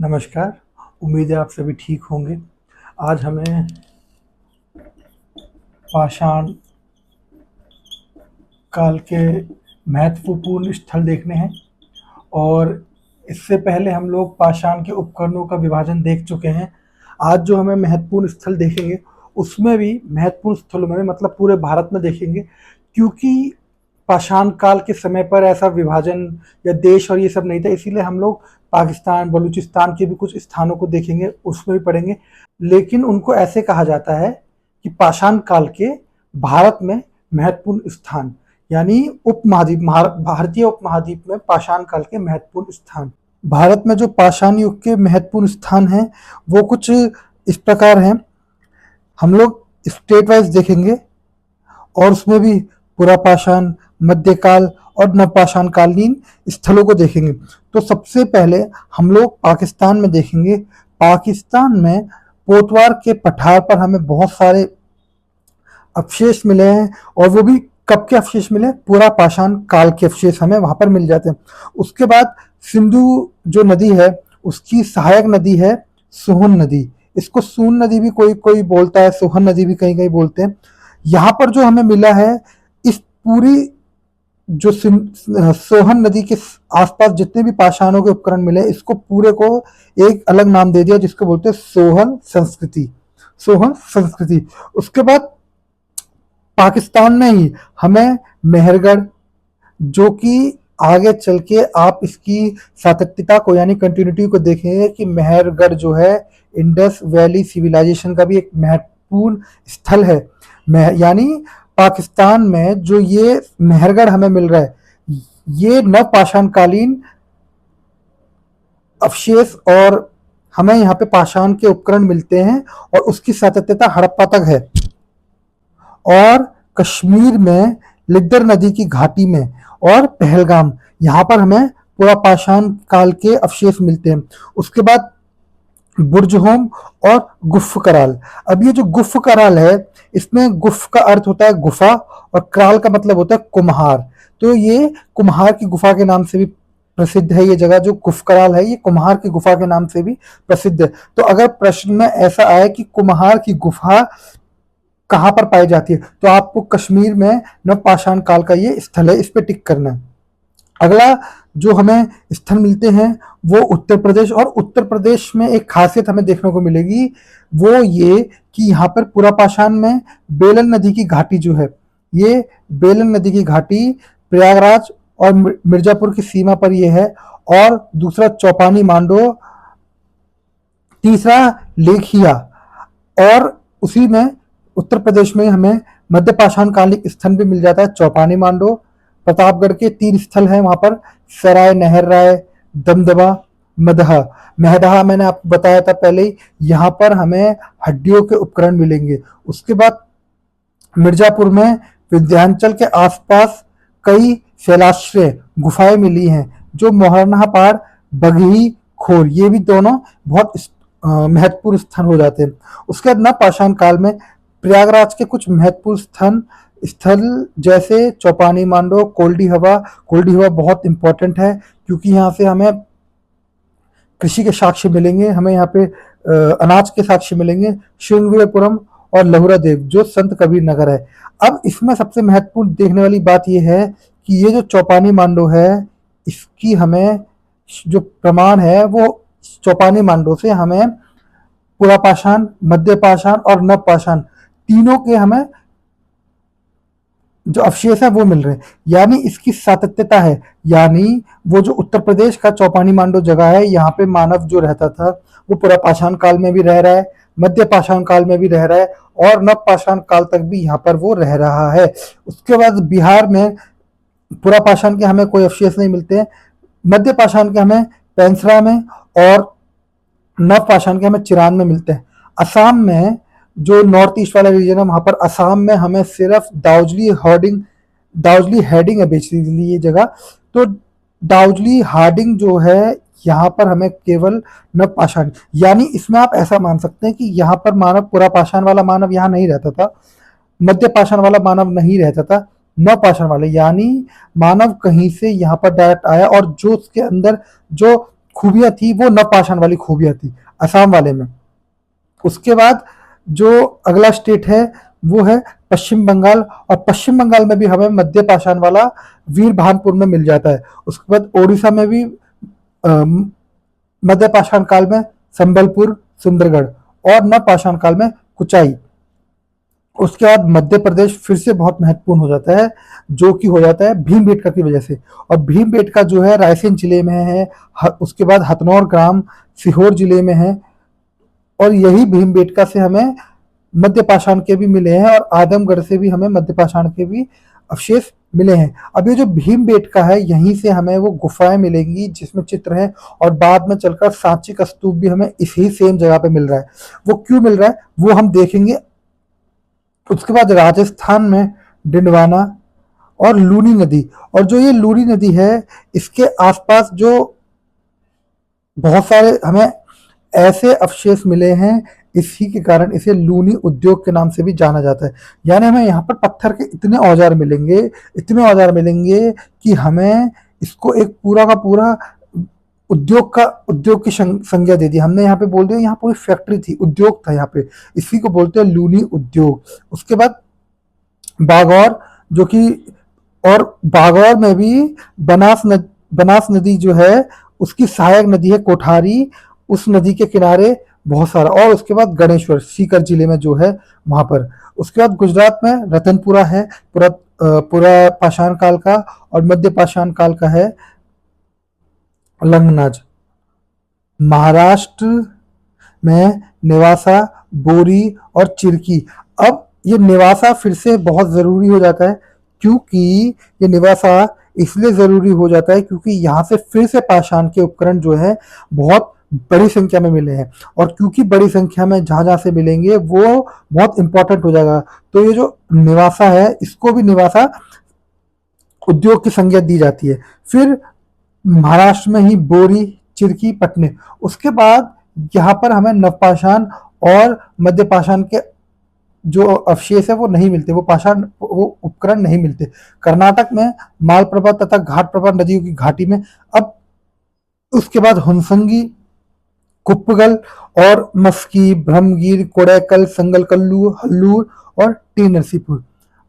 नमस्कार। उम्मीद है आप सभी ठीक होंगे। आज हमें पाषाण काल के महत्वपूर्ण स्थल देखने हैं और इससे पहले हम लोग पाषाण के उपकरणों का विभाजन देख चुके हैं। आज जो हमें महत्वपूर्ण स्थल देखेंगे उसमें भी महत्वपूर्ण स्थलों में मतलब पूरे भारत में देखेंगे, क्योंकि पाषाण काल के समय पर ऐसा विभाजन या देश और ये सब नहीं था, इसीलिए हम लोग पाकिस्तान, बलूचिस्तान के भी कुछ स्थानों को देखेंगे, उसमें भी पढ़ेंगे। लेकिन उनको ऐसे कहा जाता है कि पाषाण काल के भारत में महत्वपूर्ण स्थान, यानी उपमहाद्वीप, भारतीय उपमहाद्वीप में पाषाण काल के महत्वपूर्ण स्थान। भारत में जो पाषाण युग के महत्वपूर्ण स्थान हैं वो कुछ इस प्रकार हैं। हम लोग स्टेट वाइज देखेंगे और उसमें भी पुरापाषाण, मध्यकाल और नवपाषाण कालीन स्थलों को देखेंगे। तो सबसे पहले हम लोग पाकिस्तान में देखेंगे। पाकिस्तान में पोतवार के पठार पर हमें बहुत सारे अवशेष मिले हैं, और वो भी कब के अवशेष मिले? पुरापाषाण काल के अवशेष हमें वहां पर मिल जाते हैं। उसके बाद सिंधु जो नदी है उसकी सहायक नदी है सोहन नदी। इसको सून नदी भी कोई कोई बोलता है, सोहन नदी भी कहीं कहीं बोलते हैं। यहाँ पर जो हमें मिला है, इस पूरी जो सोहन नदी के आसपास जितने भी पाषाणों के उपकरण मिले, इसको पूरे को एक अलग नाम दे दिया जिसको बोलते हैं सोहन संस्कृति। सोहन संस्कृति। उसके बाद पाकिस्तान में ही हमें मेहरगढ़, जो कि आगे चल के आप इसकी सातत्यता को यानी कंटिन्यूटी को देखेंगे कि मेहरगढ़ जो है इंडस वैली सिविलाइजेशन का भी एक महत्वपूर्ण स्थल है। यानी पाकिस्तान में जो ये मेहरगढ़ हमें मिल रहा है, ये नवपाषाण कालीन अवशेष, और हमें यहाँ पे पाषाण के उपकरण मिलते हैं और उसकी सातत्यता हड़प्पा तक है। और कश्मीर में लिद्दर नदी की घाटी में और पहलगाम, यहाँ पर हमें पुरापाषाण काल के अवशेष मिलते हैं। उसके बाद बुर्जहोम और गुफ कराल। अब ये जो गुफ कराल है, इसमें गुफ का अर्थ होता है गुफा और कराल का मतलब होता है कुम्हार। तो ये कुम्हार की गुफा के नाम से भी प्रसिद्ध है। ये जगह जो गुफ कराल है, ये कुम्हार की गुफा के नाम से भी प्रसिद्ध है। तो अगर प्रश्न में ऐसा आए कि कुम्हार की गुफा कहाँ पर पाई जाती है, तो आपको कश्मीर में नवपाषाण काल का ये स्थल है, इस पे टिक करना है। अगला जो हमें स्थल मिलते हैं वो उत्तर प्रदेश, और उत्तर प्रदेश में एक खासियत हमें देखने को मिलेगी, वो ये कि यहाँ पर पुरापाषाण में बेलन नदी की घाटी जो है, ये बेलन नदी की घाटी प्रयागराज और मिर्जापुर की सीमा पर ये है। और दूसरा चौपानी मांडो, तीसरा लेखिया, और उसी में उत्तर प्रदेश में हमें मध्यपाषाण कालिक स्थल भी मिल जाता है। चौपानी मांडो, प्रतापगढ़ के 3 स्थल हैं वहां पर, सराय नहर राय, दमदमा, मदहा। महदहा मैंने आपको बताया था पहले ही, यहाँ पर हमें हड्डियों के उपकरण मिलेंगे। उसके बाद मिर्जापुर में विंध्याचल के आसपास कई शैलाश्रय गुफाएं मिली हैं, जो मोहरना पहाड़, बगही खोर, ये भी दोनों बहुत महत्वपूर्ण स्थान हो जाते हैं। उसके बाद नवपाषाण काल में प्रयागराज के कुछ महत्वपूर्ण स्थल जैसे चौपानी मांडो, कोल्डी हवा। कोल्डी हवा बहुत इंपॉर्टेंट है क्योंकि यहाँ से हमें कृषि के साक्ष्य मिलेंगे, हमें यहाँ पे अनाज के साक्ष्य मिलेंगे। श्रृंगवीरपुरम और लहुरा देव जो संत कबीर नगर है। अब इसमें सबसे महत्वपूर्ण देखने वाली बात यह है कि ये जो चौपानी मांडो है, इसकी हमें जो प्रमाण है वो चौपानी मांडो से हमें पुरापाषाण, मध्यपाषाण और नवपाषाण तीनों के हमें जो अवशेष है वो मिल रहे हैं, यानी इसकी सातत्यता है। यानी वो जो उत्तर प्रदेश का चौपानी मांडो जगह है, यहाँ पे मानव जो रहता था वो पुरापाषाण काल में भी रह रहा है, मध्यपाषाण काल में भी रह रहा है, और नवपाषाण काल तक भी यहाँ पर वो रह रहा है। उसके बाद बिहार में पुरापाषाण के हमें कोई अवशेष नहीं मिलते हैं, मध्यपाषाण के हमें पेंसरा में और नवपाषाण के हमें चिरान में मिलते हैं। असम में जो नॉर्थ ईस्ट वाला रीजन है, वहां पर असम में हमें सिर्फ दाउजली हेडिंग है बेसिकली ये जगह। तो दाउजली हार्डिंग जो है यहाँ पर हमें केवल नवपाषाण, यानी इसमें आप ऐसा मान सकते हैं कि यहाँ पर मानव, पुरापाषाण वाला मानव यहाँ नहीं रहता था, मध्यपाषाण वाला मानव नहीं रहता था, नवपाषाण वाले यानी मानव कहीं से यहाँ पर डायरेक्ट आया, और जो उसके अंदर जो खूबियां थी वो नवपाषाण वाली खूबियां थी असम वाले में। उसके बाद जो अगला स्टेट है वो है पश्चिम बंगाल, और पश्चिम बंगाल में भी हमें मध्य पाषाण वाला वीरभानपुर में मिल जाता है। उसके बाद ओडिशा में भी मध्य पाषाण काल में संबलपुर, सुंदरगढ़, और नव पाषाण काल में कुचाई। उसके बाद मध्य प्रदेश फिर से बहुत महत्वपूर्ण हो जाता है, जो कि हो जाता है भीमबेटका की वजह से। और भीमबेटका जो है रायसेन जिले में है, उसके बाद हथनौर ग्राम सीहोर जिले में है, और यही भीमबेटका से हमें मध्य पाषाण के भी मिले हैं, और आदमगढ़ से भी हमें मध्य पाषाण के भी अवशेष मिले हैं। अब ये जो भीमबेटका है यहीं से हमें वो गुफाएं मिलेंगी जिसमें चित्र हैं, और बाद में चलकर सांची का स्तूप भी हमें इसी सेम जगह पे मिल रहा है। वो क्यों मिल रहा है वो हम देखेंगे। उसके बाद राजस्थान में डिंडवाना और लूनी नदी, और जो ये लूनी नदी है इसके आसपास जो बहुत सारे हमें ऐसे अवशेष मिले हैं, इसी के कारण इसे लूनी उद्योग के नाम से भी जाना जाता है। यानी हमें यहाँ पर पत्थर के इतने औजार मिलेंगे, इतने औजार मिलेंगे कि हमें इसको एक पूरा का पूरा उद्योग की संज्ञा दे दी हमने। यहाँ पे बोल दिया यहाँ पूरी फैक्ट्री थी, उद्योग था यहाँ पे, इसी को बोलते हैं लूनी उद्योग। उसके बाद बागौर, जो कि, और बागौर में भी बनास नदी जो है उसकी सहायक नदी है कोठारी, उस नदी के किनारे बहुत सारा। और उसके बाद गणेश्वर सीकर जिले में जो है वहां पर। उसके बाद गुजरात में रतनपुरा है, पूरा पाषाण काल का, और मध्य पाषाण काल का है लंगनाज। महाराष्ट्र में नेवासा, बोरी और चिरकी। अब ये नेवासा फिर से बहुत जरूरी हो जाता है, क्योंकि ये नेवासा इसलिए जरूरी हो जाता है क्योंकि यहाँ से फिर से पाषाण के उपकरण जो है बहुत बड़ी संख्या में मिले हैं, और क्योंकि बड़ी संख्या में जहां जहां से मिलेंगे वो बहुत इंपॉर्टेंट हो जाएगा। तो ये जो नेवासा है इसको भी नेवासा उद्योग की संज्ञा दी जाती है। फिर महाराष्ट्र में ही बोरी, चिरकी, पटने। उसके बाद यहाँ पर हमें नवपाषाण और मध्य पाषाण के जो अवशेष है वो नहीं मिलते, वो उपकरण नहीं मिलते। कर्नाटक में मालप्रभा तथा घाटप्रभा नदियों की घाटी में। अब उसके बाद हुनसंगी, कुप्पगल और मस्की, ब्रह्मगिर, कोड़ैकल, संगलकल्लू, हल्लूर और टी नरसीपुर।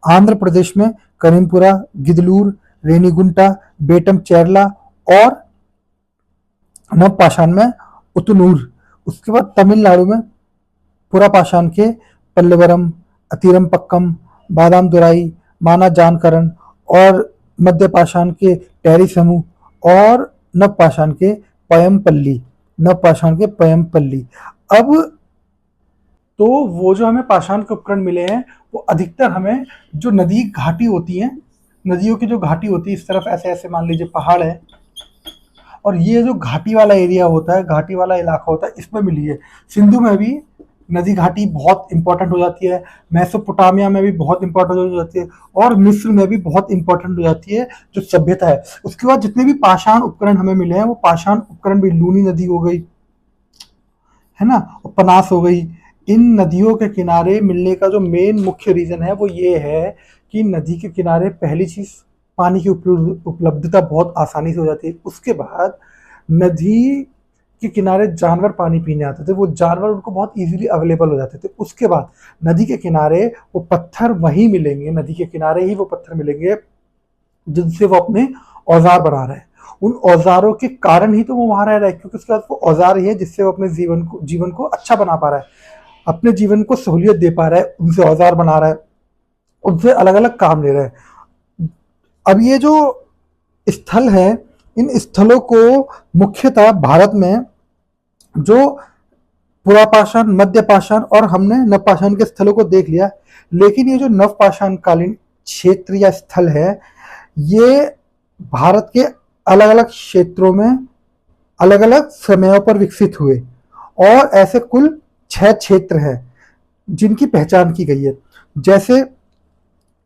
आंध्र प्रदेश में करीमपुरा, गिदलूर, रेनीगुंटा, बेटम चेरला, और नवपाषाण में उतनूर। उसके बाद तमिलनाडु में पुरापाषाण के पल्लवरम, अतिरम पक्कम, बादाम दुराई, माना जानकरण, और मध्य पाषाण के टैरी समूह, और नवपाषाण के पयमपल्ली। अब तो वो जो हमें पाषाण के उपकरण मिले हैं वो अधिकतर हमें जो नदी घाटी होती है, नदियों की जो घाटी होती है, इस तरफ ऐसे ऐसे मान लीजिए पहाड़ है, और ये जो घाटी वाला एरिया होता है, घाटी वाला इलाका होता है, इसमें मिली है। सिंधु में भी नदी घाटी बहुत इंपॉर्टेंट हो जाती है, मेसोपोटामिया में भी बहुत इंपॉर्टेंट हो जाती है, और मिस्र में भी बहुत इंपॉर्टेंट हो जाती है जो सभ्यता है। उसके बाद जितने भी पाषाण उपकरण हमें मिले हैं वो पाषाण उपकरण भी लूनी नदी हो गई है ना, और पनास हो गई। इन नदियों के किनारे मिलने का जो मेन मुख्य रीजन है वो ये है कि नदी के किनारे पहली चीज पानी की उपलब्धता बहुत आसानी से हो जाती है। उसके बाद नदी के किनारे जानवर पानी पीने आते थे, वो जानवर उनको बहुत इजीली अवेलेबल हो जाते थे। उसके बाद नदी के किनारे वो पत्थर वहीं मिलेंगे, नदी के किनारे ही वो पत्थर मिलेंगे जिनसे वो अपने औजार बना रहे हैं। उन औजारों के कारण ही तो वो वहां रह रहा है, क्योंकि उसके बाद वो औजार ही है जिससे वो अपने जीवन को अच्छा बना पा रहा है, अपने जीवन को सहूलियत दे पा रहा है, उनसे औजार बना रहा है, उनसे अलग अलग काम ले रहा है। अब ये जो स्थल है, इन स्थलों को मुख्यतः भारत में जो पुरापाषाण, मध्य पाषाण और हमने नवपाषाण के स्थलों को देख लिया, लेकिन ये जो नवपाषाण कालीन क्षेत्र या स्थल है ये भारत के अलग अलग क्षेत्रों में अलग अलग समयों पर विकसित हुए, और ऐसे कुल 6 क्षेत्र हैं जिनकी पहचान की गई है। जैसे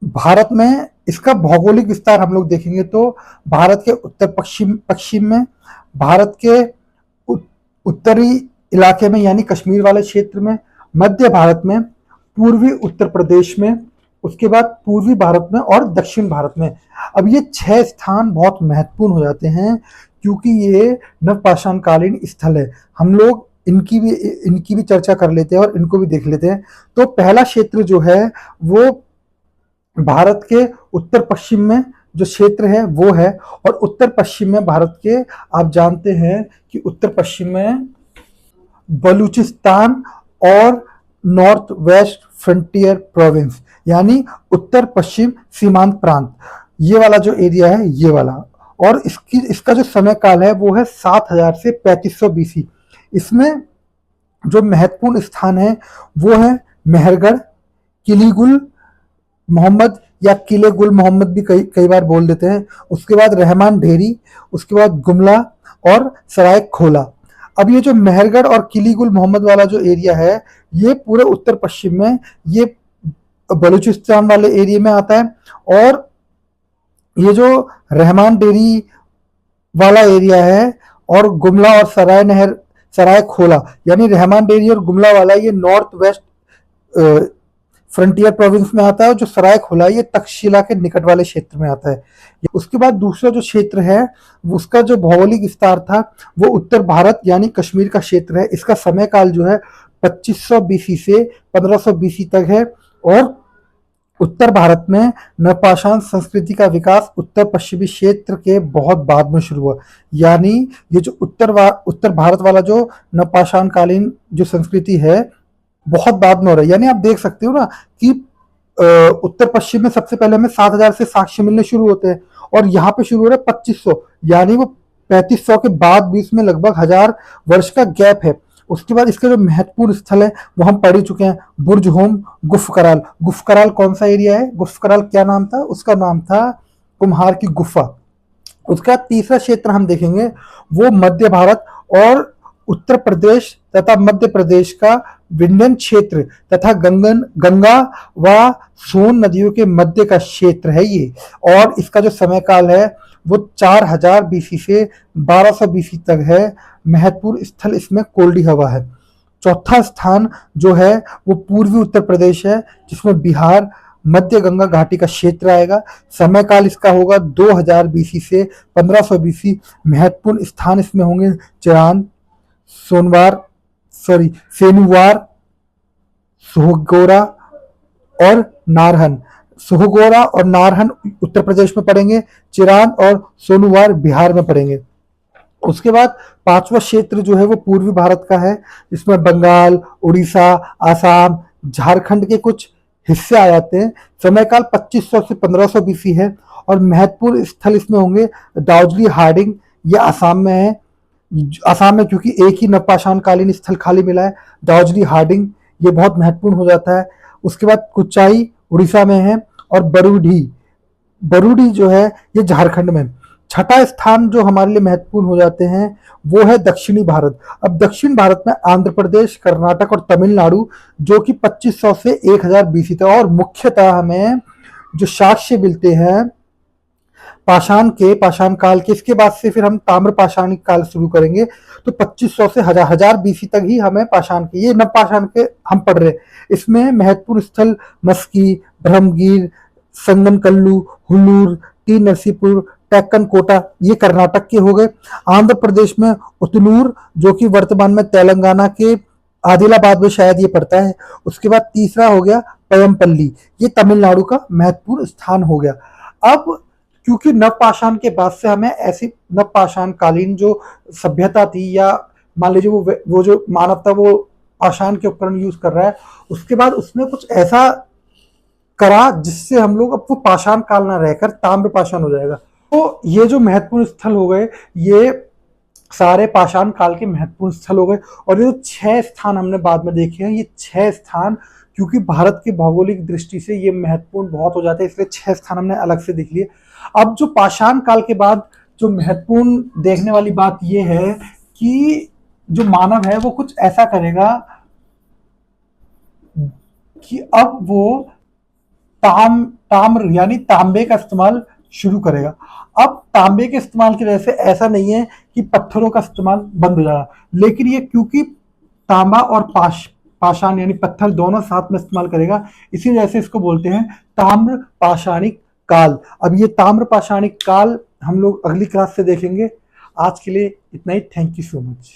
भारत में इसका भौगोलिक विस्तार हम लोग देखेंगे तो भारत के उत्तर पश्चिम में, भारत के उत्तरी इलाके में यानी कश्मीर वाले क्षेत्र में, मध्य भारत में, पूर्वी उत्तर प्रदेश में, उसके बाद पूर्वी भारत में और दक्षिण भारत में। अब ये 6 स्थान बहुत महत्वपूर्ण हो जाते हैं क्योंकि ये नवपाषाण कालीन स्थल है। हम लोग इनकी भी चर्चा कर लेते हैं और इनको भी देख लेते हैं। तो पहला क्षेत्र जो है वो भारत के उत्तर पश्चिम में जो क्षेत्र है वो है, और उत्तर पश्चिम में भारत के आप जानते हैं कि उत्तर पश्चिम में बलूचिस्तान और नॉर्थ वेस्ट फ्रंटियर प्रोविंस, यानी उत्तर पश्चिम सीमांत प्रांत, ये वाला जो एरिया है ये वाला। और इसका जो समय काल है वो है 7000 से 3500 बीसी। इसमें जो महत्वपूर्ण स्थान है वो है मेहरगढ़, किली गुल मोहम्मद या किले गुल मोहम्मद भी कई बार बोल देते हैं, उसके बाद रहमान ढेरी, उसके बाद गुमला और सराय खोला। अब ये जो मेहरगढ़ और किली गुल मोहम्मद वाला जो एरिया है ये पूरे उत्तर पश्चिम में, ये बलूचिस्तान वाले एरिया में आता है। और ये जो रहमान डेरी वाला एरिया है और गुमला और सराय खोला, यानी रहमान डेरी और गुमला वाला ये नॉर्थ वेस्ट फ्रंटियर प्रोविंस में आता है। जो सराय खोला ये तक्षशिला के निकट वाले क्षेत्र में आता है। उसके बाद दूसरा जो क्षेत्र है उसका जो भौगोलिक विस्तार था वो उत्तर भारत यानी कश्मीर का क्षेत्र है। इसका समय काल जो है 2500 बीसी से 1500 बीसी तक है। और उत्तर भारत में नवपाषाण संस्कृति का विकास उत्तर पश्चिमी क्षेत्र के बहुत बाद में शुरू हुआ, यानी ये जो उत्तर भारत वाला जो नवपाषाण कालीन जो संस्कृति है बहुत बाद में हो रहा है। यानी आप देख सकते हो ना कि उत्तर पश्चिम में सबसे पहले हमें 7000 से साक्ष्य मिलने शुरू होते हैं और यहाँ पे शुरू हो रहा है 2500, यानी वो 3500 के बाद बीच में लगभग 1000 वर्ष का गैप है। उसके बाद इसके जो महत्वपूर्ण स्थल है वो हम पढ़ ही चुके हैं, बुर्ज होम, गुफकराल। गुफकराल कौन सा एरिया है? गुफकराल क्या नाम था? उसका नाम था कुम्हार की गुफा। उसका तीसरा क्षेत्र हम देखेंगे वो मध्य भारत और उत्तर प्रदेश तथा मध्य प्रदेश का विंध्यन क्षेत्र तथा गंगा व सोन नदियों के मध्य का क्षेत्र है ये। और इसका जो समय काल है वो 4000 बीसी से 1200 बीसी तक है। महत्वपूर्ण स्थल इसमें कोल्डी हवा है। चौथा स्थान जो है वो पूर्वी उत्तर प्रदेश है जिसमें बिहार मध्य गंगा घाटी का क्षेत्र आएगा। समय काल इसका होगा 2000 बीसी से 1500 बीसी। महत्वपूर्ण स्थान इसमें होंगे चिरान, सेनुवार, सोहगोरा और नारहन। सोहगोरा और नारहन उत्तर प्रदेश में पड़ेंगे, चिरान और सोनुवार बिहार में पड़ेंगे। उसके बाद पांचवा क्षेत्र जो है वो पूर्वी भारत का है, इसमें बंगाल, उड़ीसा, आसाम, झारखंड के कुछ हिस्से आ जाते हैं। समय काल 2500 से 1500 बीसी है। और महत्वपूर्ण स्थल इसमें होंगे दार्जिलिंग हार्डिंग, ये आसाम में है। आसाम में क्योंकि एक ही नवपाषाण कालीन स्थल खाली मिला है, दार्जिलिंग हार्डिंग, ये बहुत महत्वपूर्ण हो जाता है। उसके बाद कुचाई उड़ीसा में है और बरूडी जो है ये झारखंड में। छठा स्थान जो हमारे लिए महत्वपूर्ण हो जाते हैं वो है दक्षिणी भारत। अब दक्षिण भारत में आंध्र प्रदेश, कर्नाटक और तमिलनाडु जो कि 2500 से 1000 बीसी था। और मुख्यतः हमें जो साक्ष्य मिलते हैं पाषाण काल के, इसके बाद से फिर हम ताम्र पाषाणिक काल शुरू करेंगे, तो 2500 से 1000 बीसी तक ही हमें पाषाण के, ये नवपाषाण के हम पढ़ रहे हैं। इसमें महत्वपूर्ण स्थल मस्की, ब्रह्मगिर, संगनकल्लू, हुल्लूर, टी नरसीपुर, टैक्कन कोटा, ये कर्नाटक के हो गए। आंध्र प्रदेश में उतनूर जो कि वर्तमान में तेलंगाना के आदिलाबाद में शायद ये पड़ता है। उसके बाद तीसरा हो गया पयमपल्ली, ये तमिलनाडु का महत्वपूर्ण स्थान हो गया। अब क्योंकि नवपाषाण के बाद से हमें ऐसी नवपाषाण कालीन जो सभ्यता थी, या मान लीजिए वो जो मानव था वो पाषाण के उपकरण यूज कर रहा है, उसके बाद उसने कुछ ऐसा करा जिससे हम लोग अब वो पाषाण काल ना रहकर ताम्र पाषाण हो जाएगा। तो ये जो महत्वपूर्ण स्थल हो गए ये सारे पाषाण काल के महत्वपूर्ण स्थल हो गए। और ये जो 6 स्थान हमने बाद में देखे हैं, ये 6 स्थान क्योंकि भारत की भौगोलिक दृष्टि से ये महत्वपूर्ण बहुत हो जाते हैं, इसलिए 6 स्थान हमने अलग से देख लिए। अब जो पाषाण काल के बाद जो महत्वपूर्ण देखने वाली बात ये है कि जो मानव है वो कुछ ऐसा करेगा कि अब वो ताम्र यानी तांबे का इस्तेमाल शुरू करेगा। अब तांबे के इस्तेमाल की वजह से ऐसा नहीं है कि पत्थरों का इस्तेमाल बंद हो जाएगा, लेकिन ये क्योंकि तांबा और पाषाण यानी पत्थर दोनों साथ में इस्तेमाल करेगा, इसी वजह से इसको बोलते हैं ताम्र पाषाणिक काल। अब ये ताम्र पाषाणिक काल हम लोग अगली क्लास से देखेंगे। आज के लिए इतना ही। Thank you so much.